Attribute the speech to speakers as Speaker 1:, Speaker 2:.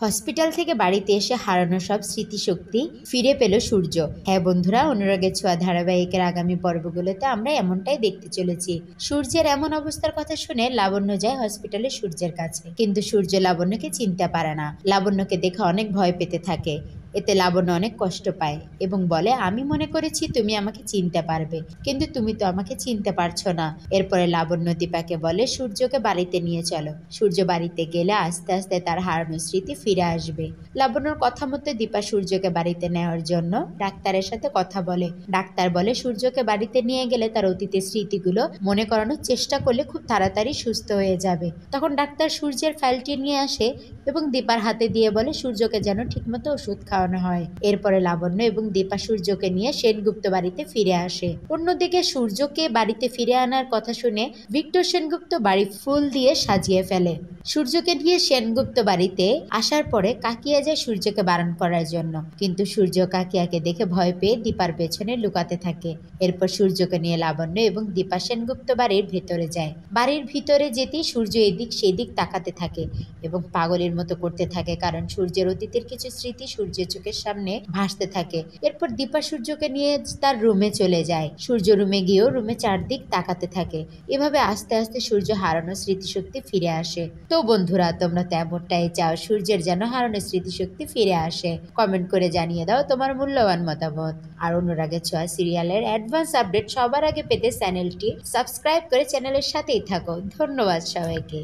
Speaker 1: Hospital থেকে বাড়িতে এসে হারানো সব স্মৃতিশক্তি ফিরে পেল সূর্য। হ্যাঁ বন্ধুরা, অনুরাগের ছোঁয়া ধারাবাহিকের আগামী পর্বগুলোতে আমরা এমনটাই দেখতে চলেছি। সূর্যের এমন অবস্থার কথা শুনে লাবণ্য যায় হসপিটালে সূর্যের কাছে, কিন্তু সূর্য লাবণ্যকে চিনতে পারে না। লাবণ্যকে দেখে অনেক ভয় পেতে থাকে। এতে লাবণ্য অনেক কষ্ট পায় এবং বলে, আমি মনে করেছি তুমি আমাকে চিনতে পারবে, কিন্তু তুমি তো আমাকে চিনতে পারছো না। এরপরে লাবণ্য দীপাকে বলে, সূর্যকে বাড়িতে নিয়ে চলো। সূর্য বাড়িতে গেলে আস্তে আস্তে তার হারানো স্মৃতি ফিরে আসবে। লাবণ্যর কথা মতো দীপা সূর্যকে বাড়িতে নেওয়ার জন্য ডাক্তারের সাথে কথা বলে। ডাক্তার বলে, সূর্যকে বাড়িতে নিয়ে গেলে তার অতীতের স্মৃতিগুলো মনে করানোর চেষ্টা করলে খুব তাড়াতাড়ি সুস্থ হয়ে যাবে। তখন ডাক্তার সূর্যের ফাইলটি নিয়ে আসে এবং দীপার হাতে দিয়ে বলে, সূর্যকে যেন ঠিকমতো ওষুধ খাওয়ানো হয়। এরপরে লাবণ্য এবং দীপা সূর্যকে নিয়ে সেনগুপ্ত বাড়িতে ফিরে আসে। অন্যদিকে সূর্যকে বাড়িতে ফিরে আনার কথা শুনে ভিক্টর সেনগুপ্ত বাড়ি ফুল দিয়ে সাজিয়ে ফেলে। সূর্যকে নিয়ে সেনগুপ্ত বাড়িতে আসার পরে কাকিয়া যায় সূর্যকে বারণ করার জন্য, কিন্তু সূর্য কাকিয়াকে দেখে ভয় পেয়ে দীপার পেছনে লুকাতে থাকে। এরপর সূর্যকে নিয়ে লাবণ্য এবং দীপা সেনগুপ্ত বাড়ির ভেতরে যায়। বাড়ির ভিতরে যেতেই সূর্য এদিক সেদিক তাকাতে থাকে এবং পাগলের মতো করতে থাকে, কারণ সূর্যের অতীতের কিছু স্মৃতি সূর্যের চোখের সামনে ভাসতে থাকে। এরপর দীপা সূর্যকে নিয়ে তার রুমে চলে যায়। সূর্য রুমে গিয়েও রুমে চারদিক তাকাতে থাকে। এভাবে আস্তে আস্তে সূর্য হারানো স্মৃতিশক্তি ফিরে আসে। তো বন্ধুরা, তোমরা তেমনটাই চাও সূর্যের যেন হারানো স্মৃতিশক্তি ফিরে আসে? কমেন্ট করে জানিয়ে দাও তোমার মূল্যবান মতামত। আর অনুরাগের ছোঁয়া সিরিয়ালের অ্যাডভান্স আপডেট সবার আগে পেতে চ্যানেলটি সাবস্ক্রাইব করে চ্যানেলের সাথেই থাকো। ধন্যবাদ সবাইকে।